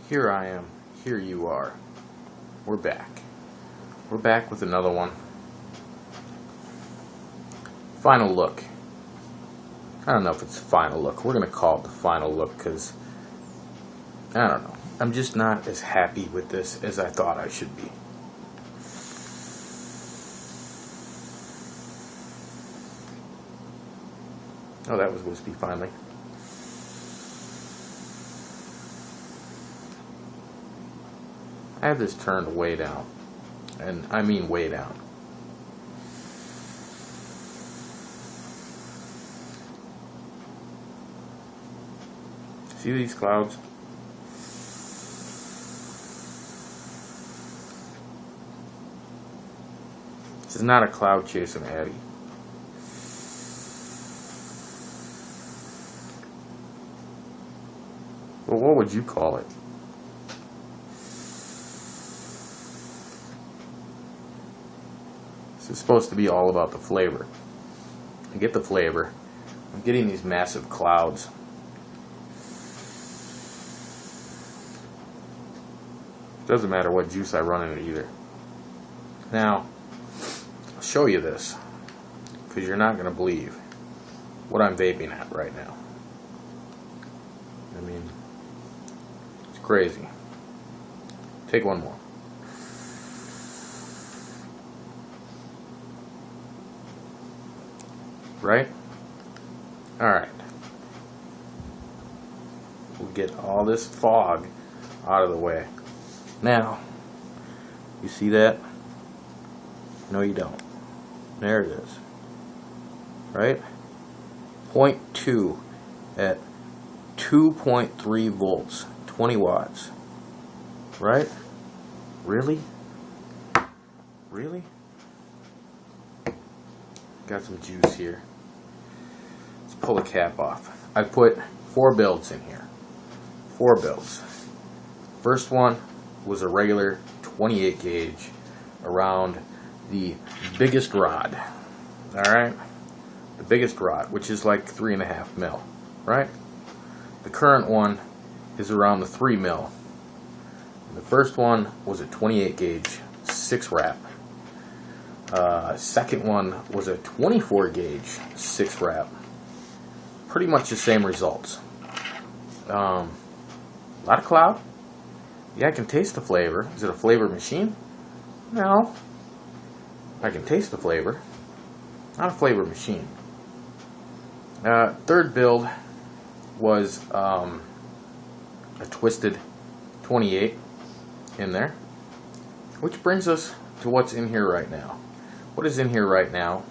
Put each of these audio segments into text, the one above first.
Here I am. Here you are. We're back. We're back with another one. Final look. I don't know if it's final look. We're going to call it the final look because, I don't know. I'm just not as happy with this as I thought I should be. Oh, that was wispy finally. I have this turned way down, and I mean way down. See these clouds? This is not a cloud chasing Addy. Well, what would you call it? This is supposed to be all about the flavor. I get the flavor. I'm getting these massive clouds. Doesn't matter what juice I run in it either. Now, I'll show you this because you're not going to believe what I'm vaping at right now. I mean, it's crazy. Take one more. Right? Alright. We'll get all this fog out of the way. Now, you see that? No, you don't. There it is. Right? 0.2 at 2.3 volts, 20 watts. Right? Really? Really? Got some juice here. Let's pull the cap off. I put 4 builds in here. 4 builds. First one was a regular 28 gauge around the biggest rod. Alright? The biggest rod, which is like 3.5 mil. Right? The current one is around the 3 mil. The first one was a 28 gauge 6 wrap. Second one was a 24 gauge 6 wrap. Pretty much the same results. A lot of cloud. Yeah, I can taste the flavor. Is it a flavor machine? No. I can taste the flavor. Not a flavor machine. Third build was a twisted 28 in there. Which brings us to what's in here right now. What is in here right now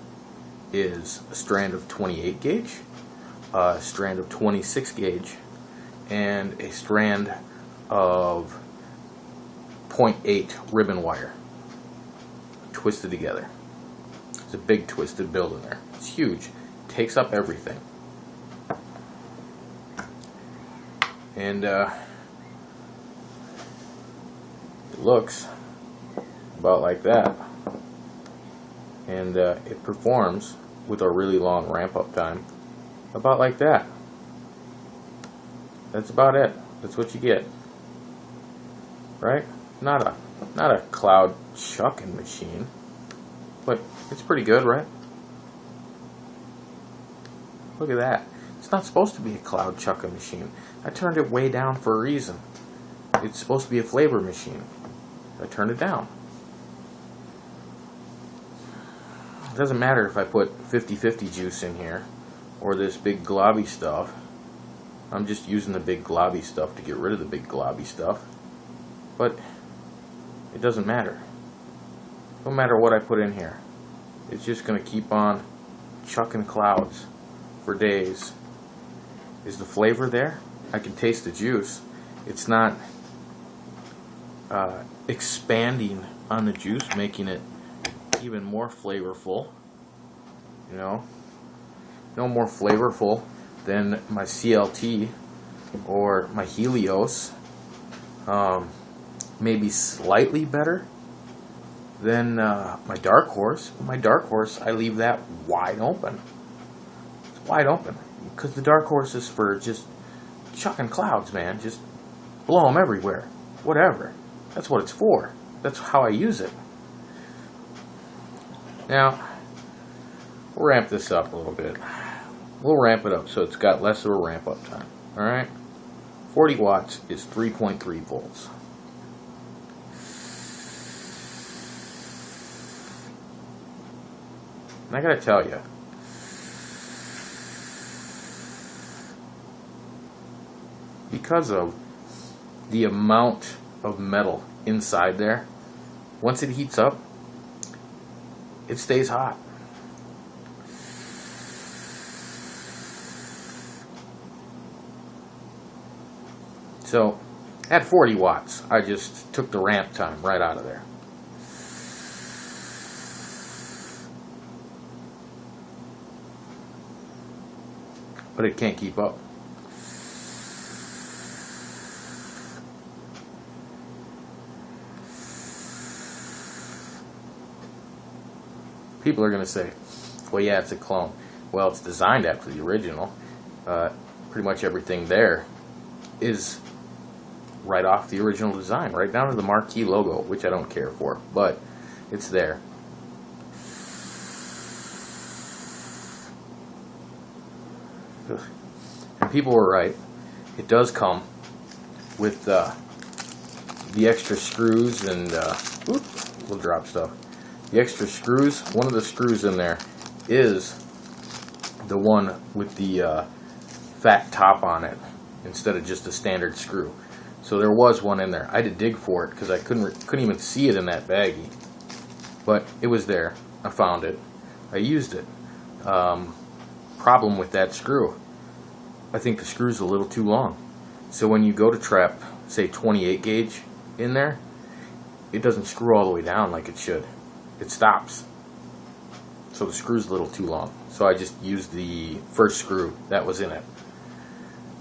is a strand of 28 gauge, a strand of 26 gauge, and a strand of 0.8 ribbon wire twisted together. It's a big twisted build in there. It's huge. It takes up everything. And it looks about like that. And it performs with a really long ramp up time about like that. That's about it. That's what you get. Right? Not a cloud chucking machine, but it's pretty good, right? Look at that. It's not supposed to be a cloud chucking machine. I turned it way down for a reason. It's supposed to be a flavor machine. I turned it down. It doesn't matter if I put 50-50 juice in here or this big globby stuff. I'm just using the big globby stuff to get rid of the big globby stuff. But it doesn't matter. No matter what I put in here. It's just going to keep on chucking clouds for days. Is the flavor there? I can taste the juice. It's not expanding on the juice, making it even more flavorful. You know? No more flavorful than my CLT or my Helios. Maybe slightly better than my Dark Horse. My Dark Horse, I leave that wide open. It's wide open. Because the Dark Horse is for just chucking clouds, man. Just blow them everywhere. Whatever. That's what it's for. That's how I use it. Now, we'll ramp this up a little bit. We'll ramp it up so it's got less of a ramp up time. Alright? 40 watts is 3.3 volts. And I gotta tell you, because of the amount of metal inside there, once it heats up, it stays hot. So, at 40 watts, I just took the ramp time right out of there. But it can't keep up. People are going to say, well, yeah, it's a clone. Well, it's designed after the original. Pretty much everything there is right off the original design, right down to the Marquis logo, which I don't care for, but it's there. And people were right. It does come with the extra screws and we'll drop stuff. The extra screws, one of the screws in there is the one with the fat top on it instead of just a standard screw. So there was one in there. I had to dig for it because I couldn't even see it in that baggie. But it was there. I found it. I used it. Problem with that screw, I think the screw's a little too long. So when you go to trap, say 28 gauge in there, it doesn't screw all the way down like it should. It stops. So the screw's a little too long. So I just used the first screw that was in it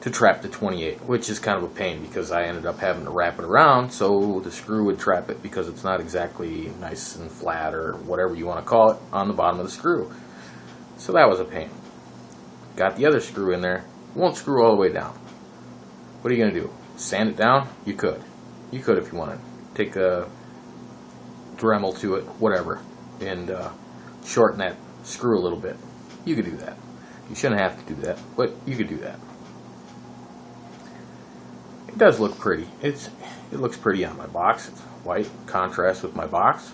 to trap the 28, which is kind of a pain because I ended up having to wrap it around so the screw would trap it because it's not exactly nice and flat or whatever you want to call it on the bottom of the screw. So that was a pain. Got the other screw in there. Won't screw all the way down. What are you going to do? Sand it down? You could. You could if you wanted. Take a Dremel to it, whatever, and shorten that screw a little bit. You could do that. You shouldn't have to do that, but you could do that. It does look pretty. It looks pretty on my box. It's white, contrast with my box.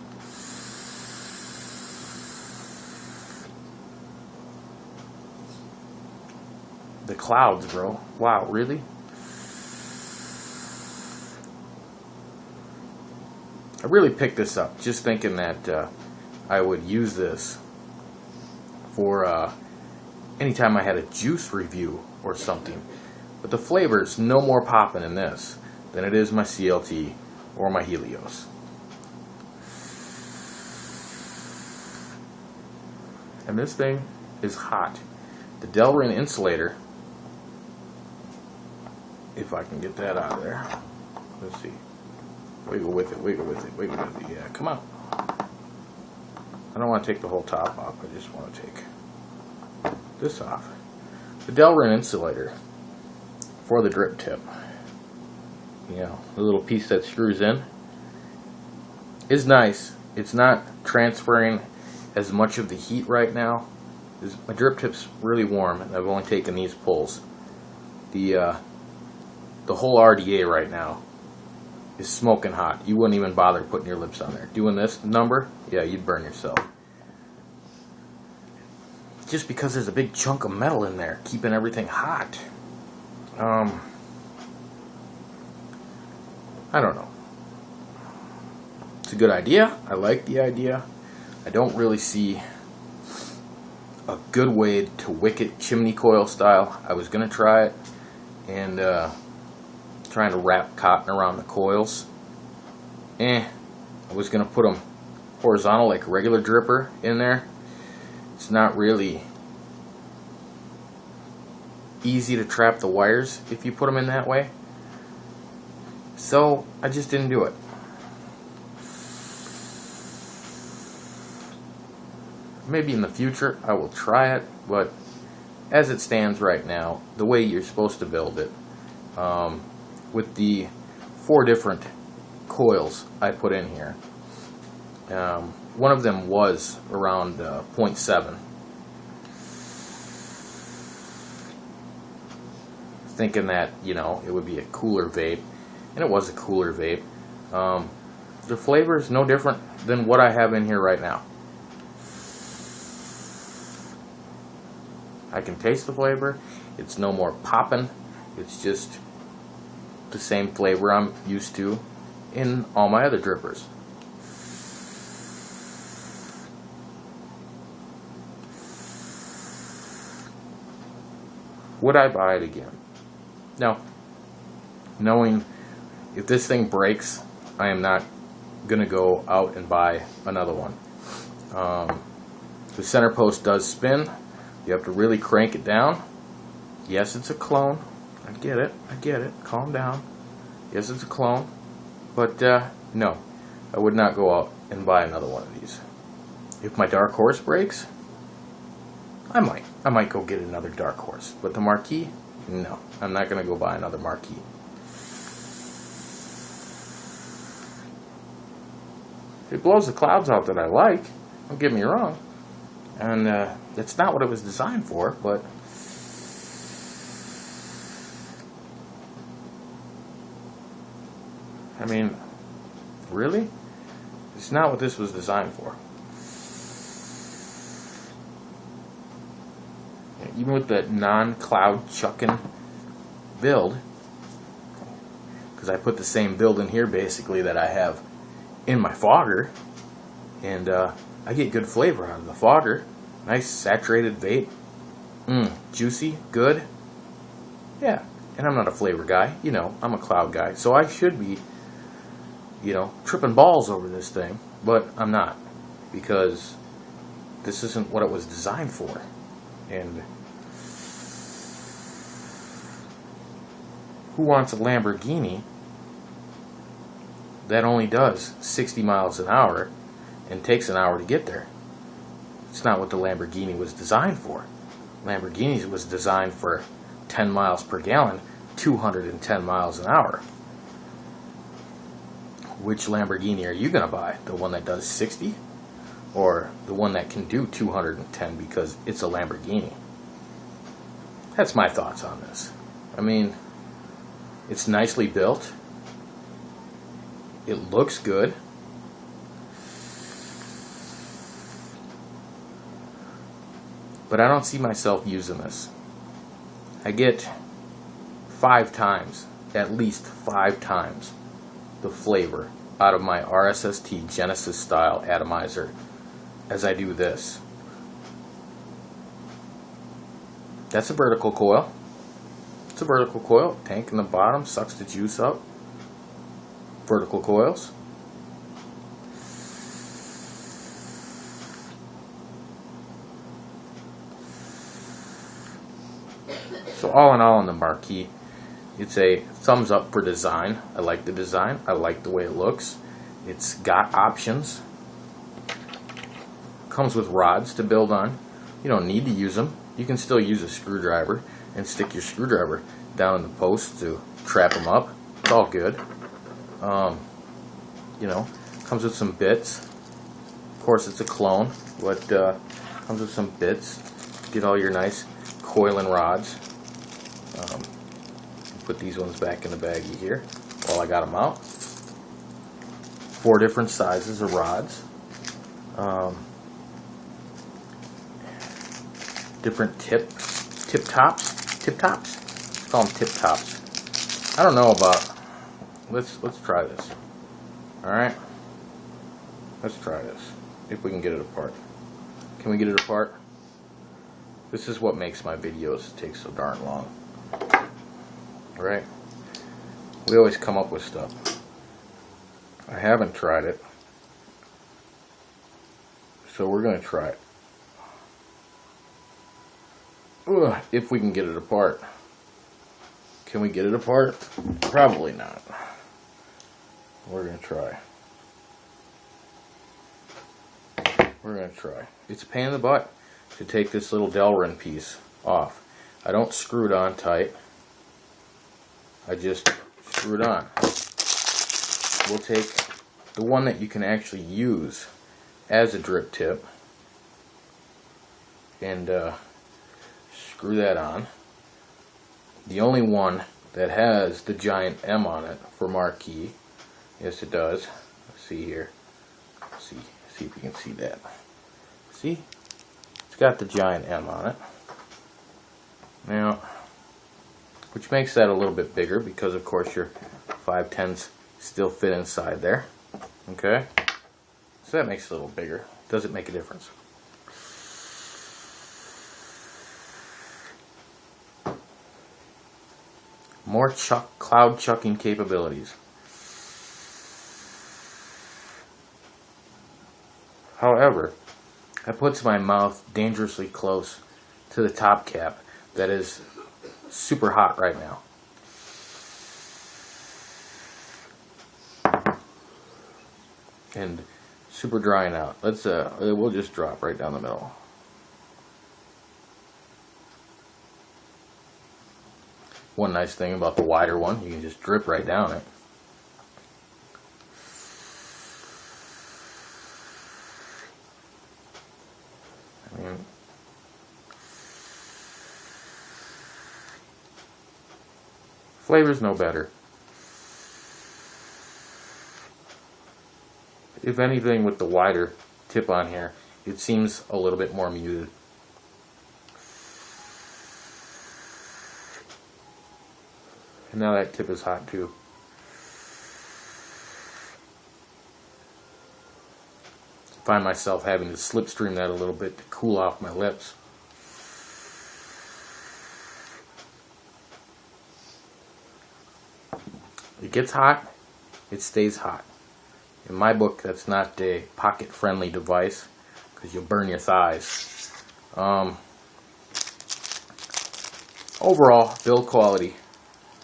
The clouds, bro. Wow, really? I really picked this up just thinking that I would use this for anytime I had a juice review or something. But the flavor's no more popping in this than it is my CLT or my Helios. And this thing is hot. The Delrin insulator, if I can get that out of there. Let's see. Wiggle with it, wiggle with it, wiggle with it. Yeah, come on. I don't want to take the whole top off. I just want to take this off. The Delrin insulator for the drip tip, you know, the little piece that screws in, is nice. It's not transferring as much of the heat right now. My drip tip's really warm, and I've only taken these pulls. The whole RDA right now is smoking hot. You wouldn't even bother putting your lips on there. Doing this number, yeah, you'd burn yourself. Just because there's a big chunk of metal in there keeping everything hot. I don't know. It's a good idea. I like the idea. I don't really see a good way to wick it chimney coil style. I was going to try it and trying to wrap cotton around the coils. I was going to put them horizontal like a regular dripper in there. It's not really easy to trap the wires if you put them in that way. So I just didn't do it. Maybe in the future I will try it, but as it stands right now, the way you're supposed to build it, with the 4 different coils I put in here. One of them was around 0.7. Thinking that, you know, it would be a cooler vape, and it was a cooler vape. The flavor is no different than what I have in here right now. I can taste the flavor. It's no more popping. It's just the same flavor I'm used to in all my other drippers. Would I buy it again? No. Knowing if this thing breaks, I am not going to go out and buy another one. The center post does spin. You have to really crank it down. Yes, it's a clone. I get it. I get it. Calm down. Yes, it's a clone. But no, I would not go out and buy another one of these. If my Dark Horse breaks, I might go get another Dark Horse. But the Marquis, no. I'm not going to go buy another Marquis. It blows the clouds out that I like. Don't get me wrong. And that's not what it was designed for, but I mean, really? It's not what this was designed for. Even with the non-cloud chucking build, because I put the same build in here basically that I have in my fogger, and I get good flavor out of the fogger. Nice saturated vape. Juicy, good. Yeah, and I'm not a flavor guy, you know, I'm a cloud guy, so I should be, you know, tripping balls over this thing, but I'm not, because this isn't what it was designed for. And who wants a Lamborghini that only does 60 miles an hour and takes an hour to get there? It's not what the Lamborghini was designed for. Lamborghini was designed for 10 miles per gallon, 210 miles an hour. Which Lamborghini are you going to buy? The one that does 60? Or the one that can do 210 because it's a Lamborghini? That's my thoughts on this. I mean, it's nicely built. It looks good. But I don't see myself using this. I get 5 times, at least 5 times, the flavor out of my RSST Genesis style atomizer as I do this. That's a vertical coil. It's a vertical coil. Tank in the bottom sucks the juice up. Vertical coils. So all in all on the Marquis, it's a thumbs up for design. I like the design. I like the way it looks. It's got options. Comes with rods to build on. You don't need to use them. You can still use a screwdriver and stick your screwdriver down in the post to trap them up. It's all good. You know, comes with some bits. Of course, it's a clone, but comes with some bits. Get all your nice coiling rods. Put these ones back in the baggie here while I got them out. 4 different sizes of rods. Different tip tops. Let's call them tip tops. I don't know about. Let's try this. All right. Let's try this. If we can get it apart. Can we get it apart? This is what makes my videos take so darn long. Right? We always come up with stuff. I haven't tried it, so we're going to try it. Ugh, if we can get it apart. Can we get it apart? Probably not. We're going to try. We're going to try. It's a pain in the butt to take this little Delrin piece off. I don't screw it on tight. I just screw it on. we'll take the one that you can actually use as a drip tip and screw that on. The only one that has the giant M on it for Marquis. Yes, it does. Let's see here. See if you can see that. See? It's got the giant M on it. Now, which makes that a little bit bigger because, of course, your 510s still fit inside there. Okay? So that makes it a little bigger. Does it make a difference? More cloud chucking capabilities. However, that puts my mouth dangerously close to the top cap that is super hot right now. And super drying out. Let's we'll just drop right down the middle. One nice thing about the wider one, you can just drip right down it. I mean, flavor's no better. If anything, with the wider tip on here, it seems a little bit more muted. And now that tip is hot too. I find myself having to slipstream that a little bit to cool off my lips. It gets hot, it stays hot. In my book, that's not a pocket-friendly device because you'll burn your thighs. Overall, build quality.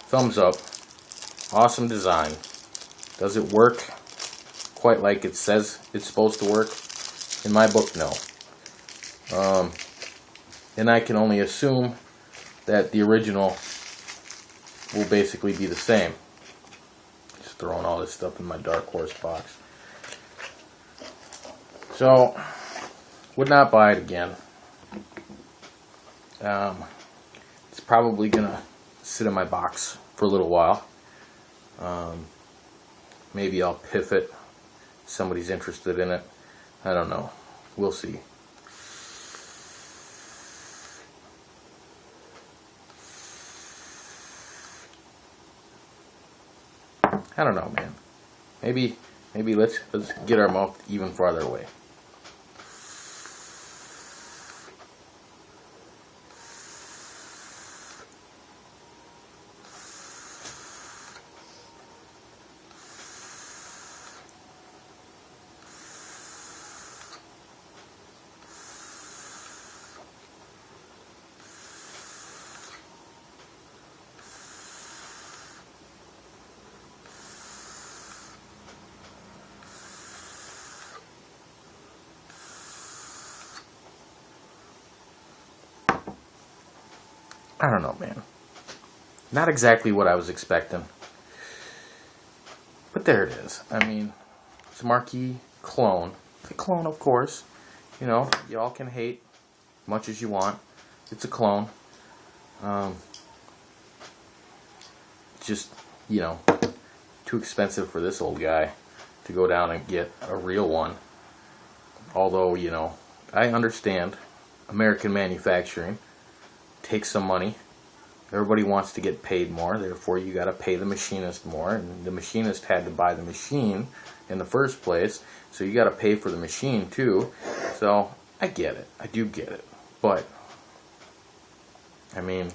Thumbs up. Awesome design. Does it work quite like it says it's supposed to work? In my book, no. And I can only assume that the original will basically be the same. Just throwing all this stuff in my Dark Horse box. So, would not buy it again. It's probably gonna sit in my box for a little while. Maybe I'll piff it. Somebody's interested in it. I don't know. We'll see. I don't know, man. Maybe let's get our mouth even farther away. I don't know, man. Not exactly what I was expecting. But there it is. I mean, it's a Marquis clone. It's a clone, of course. You know, y'all can hate much as you want. It's a clone. Just, you know, too expensive for this old guy to go down and get a real one. Although, you know, I understand American manufacturing takes some money. Everybody wants to get paid more, therefore you got to pay the machinist more, and the machinist had to buy the machine in the first place, so you got to pay for the machine too. So I get it, I do get it, but I mean,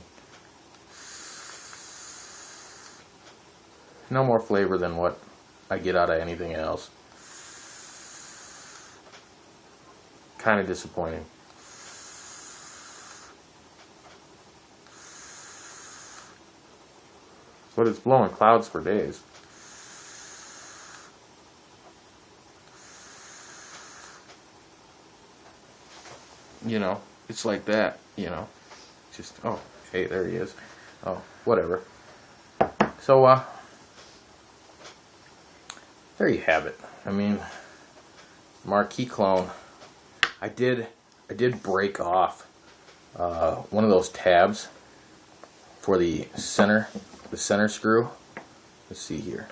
no more flavor than what I get out of anything else. Kind of disappointing. But it's blowing clouds for days. You know, it's like that, you know. Just, oh, hey, there he is. Oh, whatever. So, there you have it. I mean, Marquis clone. I did break off one of those tabs for the center screw. Let's see here.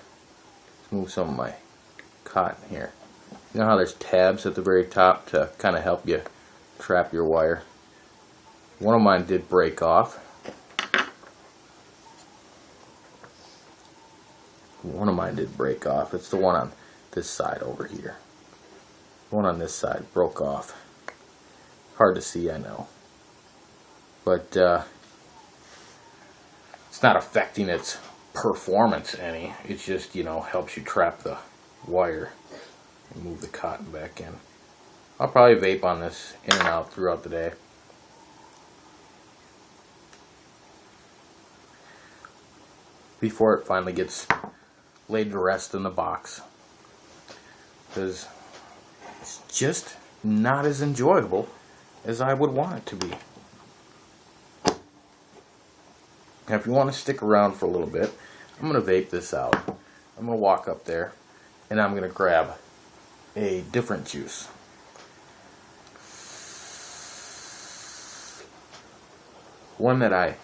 Let's move some of my cotton here. You know how there's tabs at the very top to kind of help you trap your wire? One of mine did break off. One of mine did break off. It's the one on this side over here. One on this side broke off. Hard to see, I know. But it's not affecting its performance any. It just, you know, helps you trap the wire and move the cotton back in. I'll probably vape on this in and out throughout the day. Before it finally gets laid to rest in the box. Because it's just not as enjoyable as I would want it to be. Now if you want to stick around for a little bit, I'm going to vape this out. I'm going to walk up there and I'm going to grab a different juice. One that I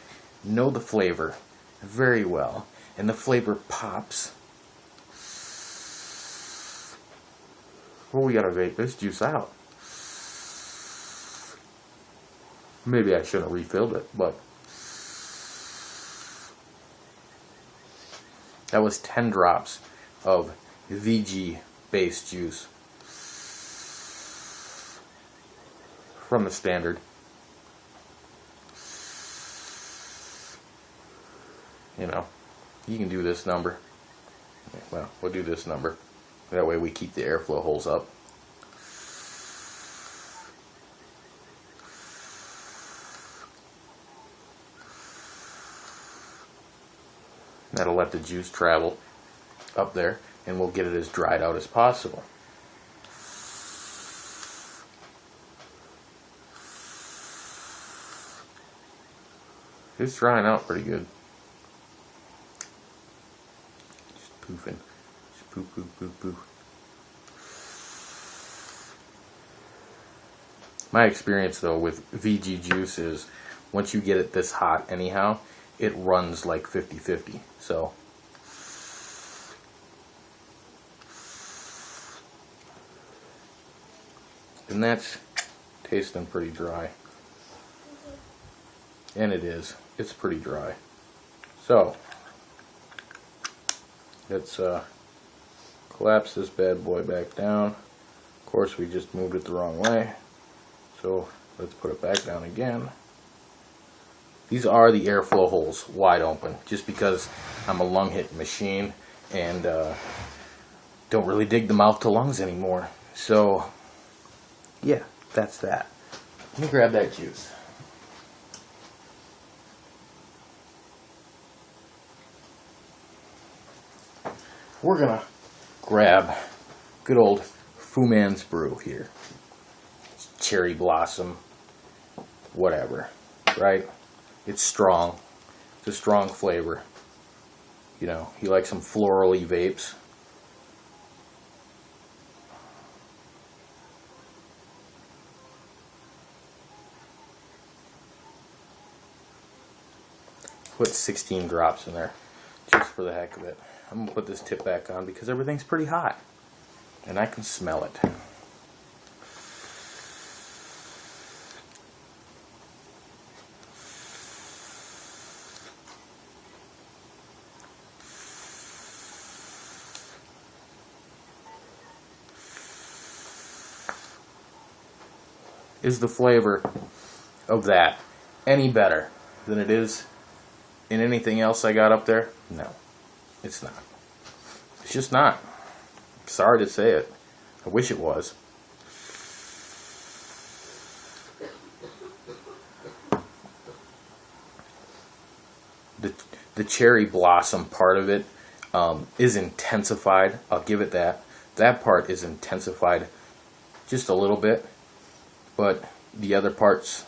know the flavor very well, and the flavor pops. Well, we gotta vape this juice out. Maybe I shouldn't have refilled it, but that was 10 drops of VG based juice from the standard. You know, you can do this number. Well, we'll do this number. That way we keep the airflow holes up. That'll let the juice travel up there, and we'll get it as dried out as possible. It's drying out pretty good. Poofing. Just poo, poo, poo, poo. My experience though with VG juice is once you get it this hot anyhow, it runs like 50-50. So and that's tasting pretty dry. And it is. It's pretty dry. So let's collapse this bad boy back down. Of course, we just moved it the wrong way. So let's put it back down again. These are the airflow holes wide open, just because I'm a lung hit machine and don't really dig the mouth to lungs anymore. So yeah, that's that. Let me grab that juice. We're gonna grab good old Fu Man's Brew here. It's cherry blossom, whatever, right? It's strong. It's a strong flavor. You know, you like some florally vapes. Put 16 drops in there, just for the heck of it. I'm going to put this tip back on because everything's pretty hot. And I can smell it. Is the flavor of that any better than it is in anything else I got up there? No. It's not. It's just not. Sorry to say it. I wish it was. The cherry blossom part of it is intensified. I'll give it that. That part is intensified just a little bit. But the other part,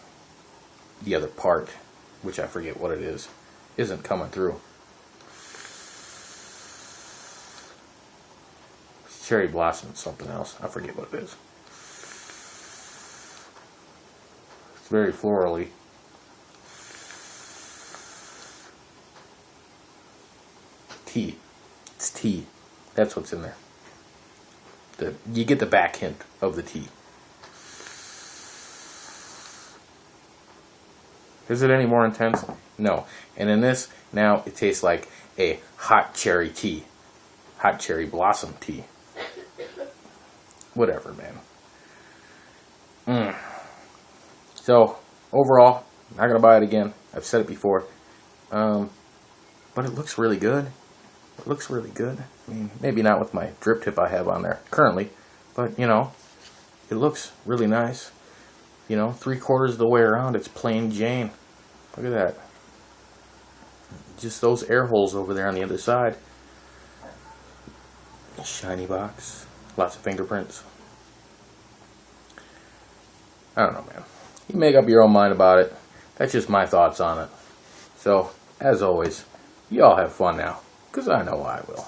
which I forget what it is, isn't coming through. Cherry Blossom is something else. I forget what it is. It's very florally. Tea. It's tea. That's what's in there. You get the back hint of the tea. Is it any more intense? No. And in this, now it tastes like a hot cherry tea. Hot cherry blossom tea. Whatever, man. So, overall, not going to buy it again. I've said it before. But it looks really good. It looks really good. I mean, maybe not with my drip tip I have on there currently. But, you know, it looks really nice. You know, 3/4 of the way around, it's plain Jane. Look at that. Just those air holes over there on the other side. Shiny box. Lots of fingerprints. I don't know, man. You make up your own mind about it. That's just my thoughts on it. So, as always, y'all have fun now. Because I know I will.